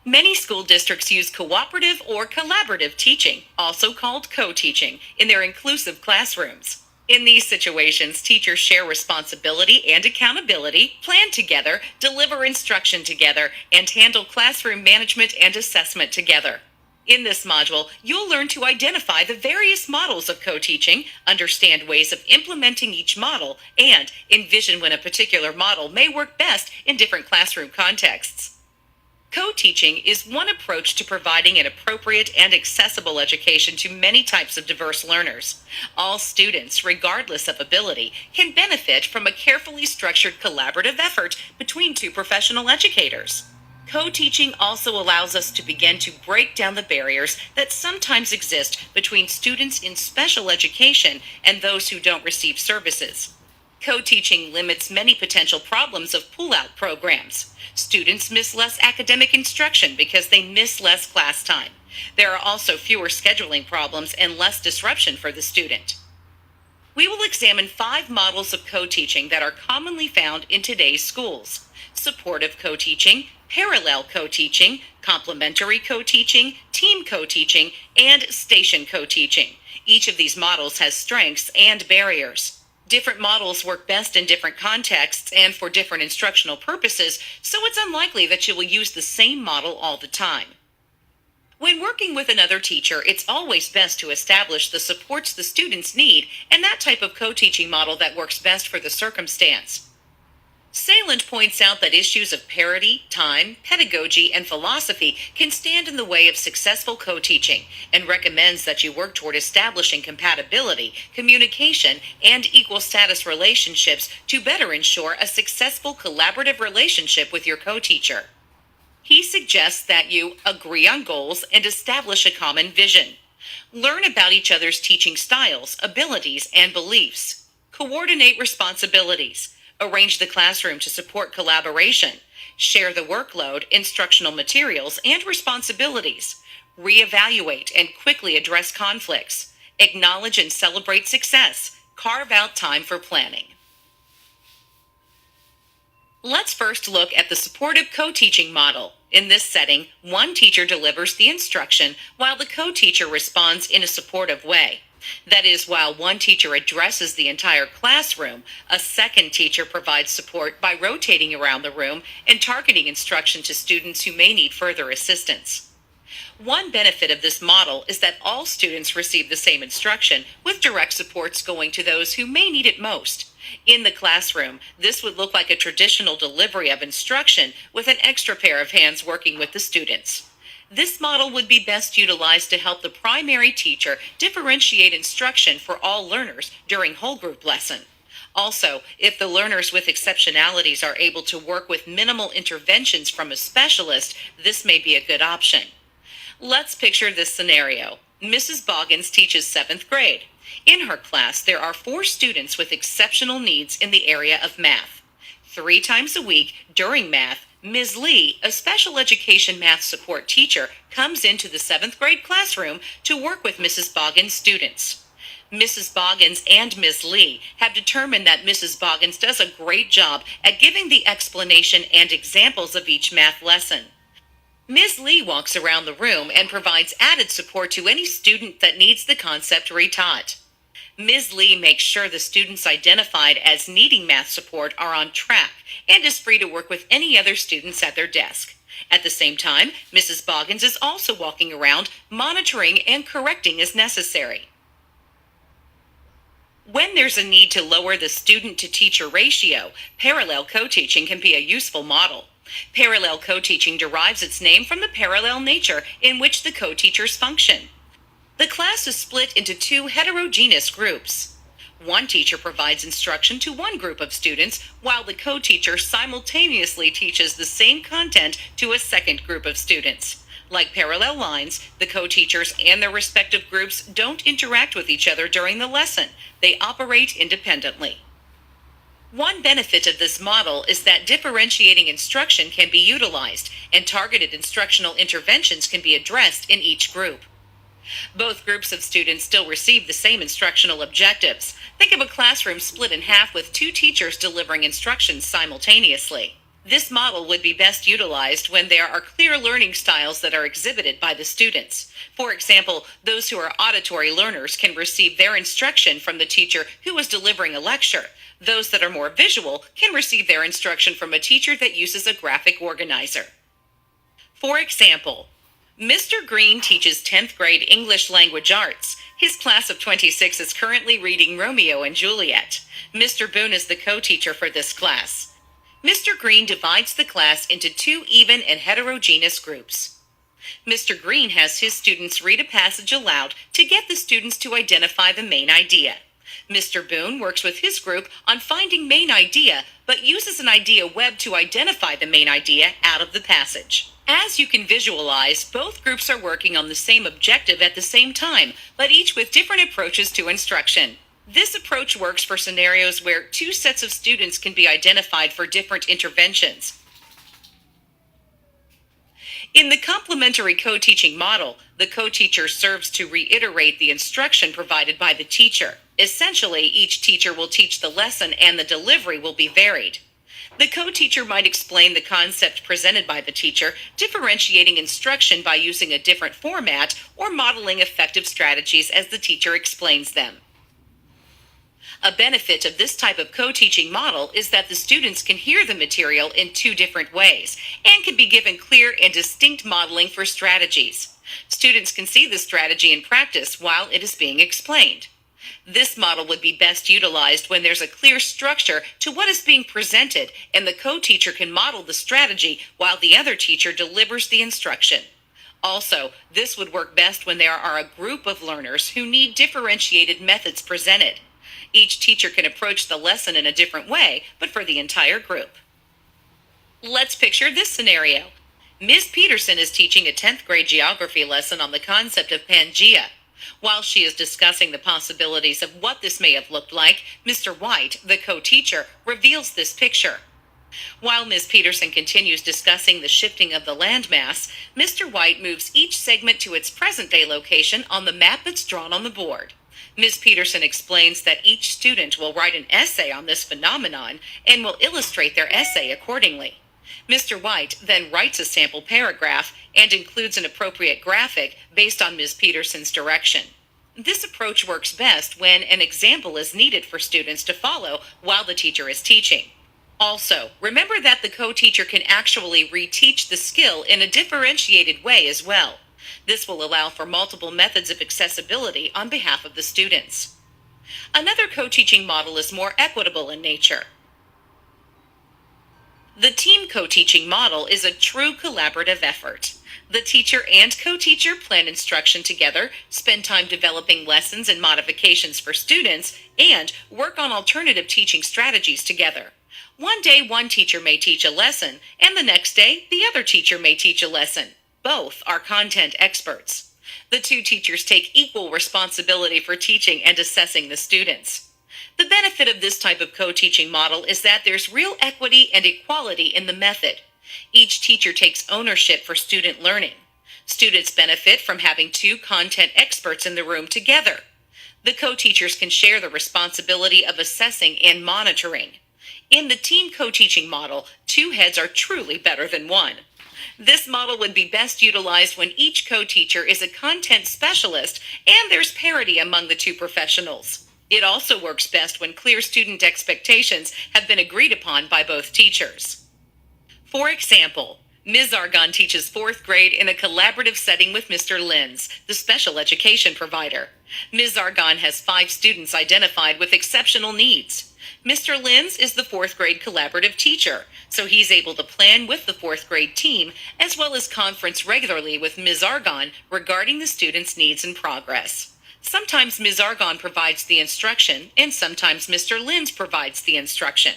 Many school districts use cooperative or collaborative teaching, also called co-teaching, in their inclusive classrooms. In these situations, teachers share responsibility and accountability, plan together, deliver instruction together, and handle classroom management and assessment together. In this module, you'll learn to identify the various models of co-teaching, understand ways of implementing each model, and envision when a particular model may work best in different classroom contexts. Co-teaching is one approach to providing an appropriate and accessible education to many types of diverse learners. All students, regardless of ability, can benefit from a carefully structured collaborative effort between two professional educators. Co-teaching also allows us to begin to break down the barriers that sometimes exist between students in special education and those who don't receive services. Co-teaching limits many potential problems of pull-out programs. Students miss less academic instruction because they miss less class time. There are also fewer scheduling problems and less disruption for the student. We will examine 5 models of co-teaching that are commonly found in today's schools: supportive co-teaching, parallel co-teaching, complementary co-teaching, team co-teaching, and station co-teaching. Each of these models has strengths and barriers. Different models work best in different contexts and for different instructional purposes, so it's unlikely that you will use the same model all the time. When working with another teacher, it's always best to establish the supports the students need and that type of co-teaching model that works best for the circumstance. Sayland points out that issues of parity, time, pedagogy, and philosophy can stand in the way of successful co-teaching, and recommends that you work toward establishing compatibility, communication, and equal status relationships to better ensure a successful collaborative relationship with your co-teacher. He suggests that you agree on goals and establish a common vision. Learn about each other's teaching styles, abilities, and beliefs. Coordinate responsibilities. Arrange the classroom to support collaboration. Share the workload, instructional materials, and responsibilities. Reevaluate and quickly address conflicts. Acknowledge and celebrate success. Carve out time for planning. Let's first look at the supportive co-teaching model. In this setting, one teacher delivers the instruction while the co-teacher responds in a supportive way. That is, while one teacher addresses the entire classroom, a second teacher provides support by rotating around the room and targeting instruction to students who may need further assistance. One benefit of this model is that all students receive the same instruction, with direct supports going to those who may need it most. In the classroom, this would look like a traditional delivery of instruction with an extra pair of hands working with the students. This model would be best utilized to help the primary teacher differentiate instruction for all learners during whole group lesson. Also, if the learners with exceptionalities are able to work with minimal interventions from a specialist, this may be a good option. Let's picture this scenario. Mrs. Boggins teaches 7th grade. In her class, there are 4 students with exceptional needs in the area of math. 3 times a week during math, Ms. Lee, a special education math support teacher, comes into the 7th grade classroom to work with Mrs. Boggins' students. Mrs. Boggins and Ms. Lee have determined that Mrs. Boggins does a great job at giving the explanation and examples of each math lesson. Ms. Lee walks around the room and provides added support to any student that needs the concept retaught. Ms. Lee makes sure the students identified as needing math support are on track and is free to work with any other students at their desk. At the same time, Mrs. Boggins is also walking around, monitoring and correcting as necessary. When there's a need to lower the student-to-teacher ratio, parallel co-teaching can be a useful model. Parallel co-teaching derives its name from the parallel nature in which the co-teachers function. The class is split into 2 heterogeneous groups. One teacher provides instruction to one group of students, while the co-teacher simultaneously teaches the same content to a second group of students. Like parallel lines, the co-teachers and their respective groups don't interact with each other during the lesson. They operate independently. One benefit of this model is that differentiating instruction can be utilized, and targeted instructional interventions can be addressed in each group. Both groups of students still receive the same instructional objectives. Think of a classroom split in half with 2 teachers delivering instructions simultaneously. This model would be best utilized when there are clear learning styles that are exhibited by the students. For example, those who are auditory learners can receive their instruction from the teacher who is delivering a lecture. Those that are more visual can receive their instruction from a teacher that uses a graphic organizer. For example, Mr. Green teaches 10th grade English language arts. His class of 26 is currently reading Romeo and Juliet. Mr. Boone is the co-teacher for this class. Mr. Green divides the class into two even and heterogeneous groups. Mr. Green has his students read a passage aloud to get the students to identify the main idea. Mr. Boone works with his group on finding main idea, but uses an idea web to identify the main idea out of the passage. As you can visualize, both groups are working on the same objective at the same time, but each with different approaches to instruction. This approach works for scenarios where two sets of students can be identified for different interventions. In the complementary co-teaching model, the co-teacher serves to reiterate the instruction provided by the teacher. Essentially, each teacher will teach the lesson and the delivery will be varied. The co-teacher might explain the concept presented by the teacher, differentiating instruction by using a different format or modeling effective strategies as the teacher explains them. A benefit of this type of co-teaching model is that the students can hear the material in two different ways and can be given clear and distinct modeling for strategies. Students can see the strategy in practice while it is being explained. This model would be best utilized when there's a clear structure to what is being presented and the co-teacher can model the strategy while the other teacher delivers the instruction. Also, this would work best when there are a group of learners who need differentiated methods presented. Each teacher can approach the lesson in a different way, but for the entire group. Let's picture this scenario. Ms. Peterson is teaching a 10th grade geography lesson on the concept of Pangea. While she is discussing the possibilities of what this may have looked like, Mr. White, the co-teacher, reveals this picture. While Ms. Peterson continues discussing the shifting of the landmass, Mr. White moves each segment to its present-day location on the map that's drawn on the board. Ms. Peterson explains that each student will write an essay on this phenomenon and will illustrate their essay accordingly. Mr. White then writes a sample paragraph and includes an appropriate graphic based on Ms. Peterson's direction. This approach works best when an example is needed for students to follow while the teacher is teaching. Also, remember that the co-teacher can actually reteach the skill in a differentiated way as well. This will allow for multiple methods of accessibility on behalf of the students. Another co-teaching model is more equitable in nature. The team co-teaching model is a true collaborative effort. The teacher and co-teacher plan instruction together, spend time developing lessons and modifications for students, and work on alternative teaching strategies together. One day one teacher may teach a lesson, and the next day the other teacher may teach a lesson. Both are content experts. The two teachers take equal responsibility for teaching and assessing the students. The benefit of this type of co-teaching model is that there's real equity and equality in the method. Each teacher takes ownership for student learning. Students benefit from having two content experts in the room together. The co-teachers can share the responsibility of assessing and monitoring. In the team co-teaching model, two heads are truly better than one. This model would be best utilized when each co-teacher is a content specialist and there's parity among the two professionals. It also works best when clear student expectations have been agreed upon by both teachers. For example, Ms. Argon teaches 4th grade in a collaborative setting with Mr. Lenz, the special education provider. Ms. Argon has 5 students identified with exceptional needs. Mr. Lenz is the 4th grade collaborative teacher, so he's able to plan with the 4th grade team as well as conference regularly with Ms. Argon regarding the students' needs and progress. Sometimes Ms. Argon provides the instruction, and sometimes Mr. Lenz provides the instruction.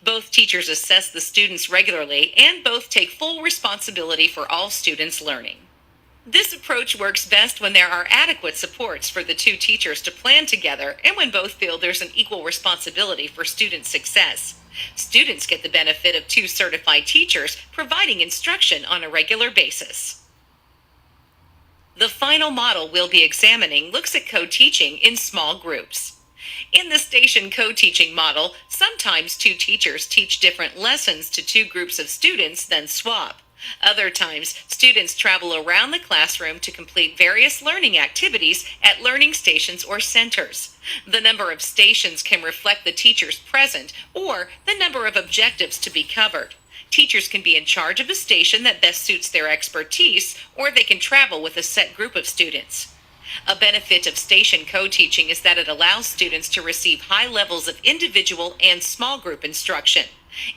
Both teachers assess the students regularly, and both take full responsibility for all students' learning. This approach works best when there are adequate supports for the two teachers to plan together and when both feel there's an equal responsibility for student success. Students get the benefit of 2 certified teachers providing instruction on a regular basis. The final model we'll be examining looks at co-teaching in small groups. In the station co-teaching model, sometimes two teachers teach different lessons to two groups of students, then swap. Other times, students travel around the classroom to complete various learning activities at learning stations or centers. The number of stations can reflect the teachers present or the number of objectives to be covered. Teachers can be in charge of a station that best suits their expertise, or they can travel with a set group of students. A benefit of station co-teaching is that it allows students to receive high levels of individual and small group instruction.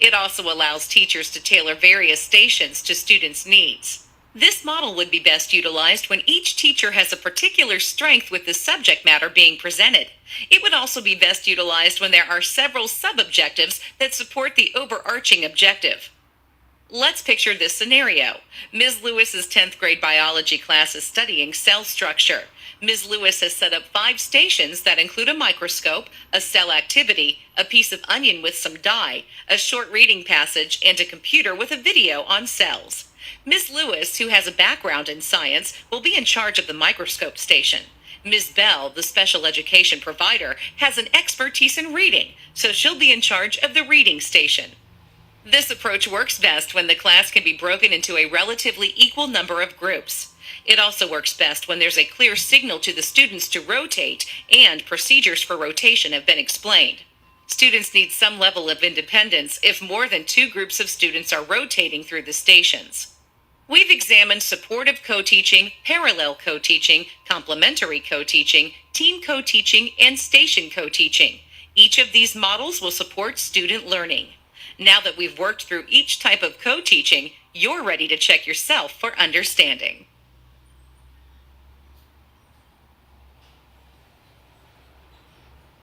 It also allows teachers to tailor various stations to students' needs. This model would be best utilized when each teacher has a particular strength with the subject matter being presented. It would also be best utilized when there are several sub-objectives that support the overarching objective. Let's picture this scenario. Ms. Lewis's 10th grade biology class is studying cell structure. Ms. Lewis has set up 5 stations that include a microscope, a cell activity, a piece of onion with some dye, a short reading passage, and a computer with a video on cells. Ms. Lewis, who has a background in science, will be in charge of the microscope station. Ms. Bell, the special education provider, has an expertise in reading, so she'll be in charge of the reading station. This approach works best when the class can be broken into a relatively equal number of groups. It also works best when there's a clear signal to the students to rotate and procedures for rotation have been explained. Students need some level of independence if more than 2 groups of students are rotating through the stations. We've examined supportive co-teaching, parallel co-teaching, complementary co-teaching, team co-teaching, and station co-teaching. Each of these models will support student learning. Now that we've worked through each type of co-teaching, you're ready to check yourself for understanding.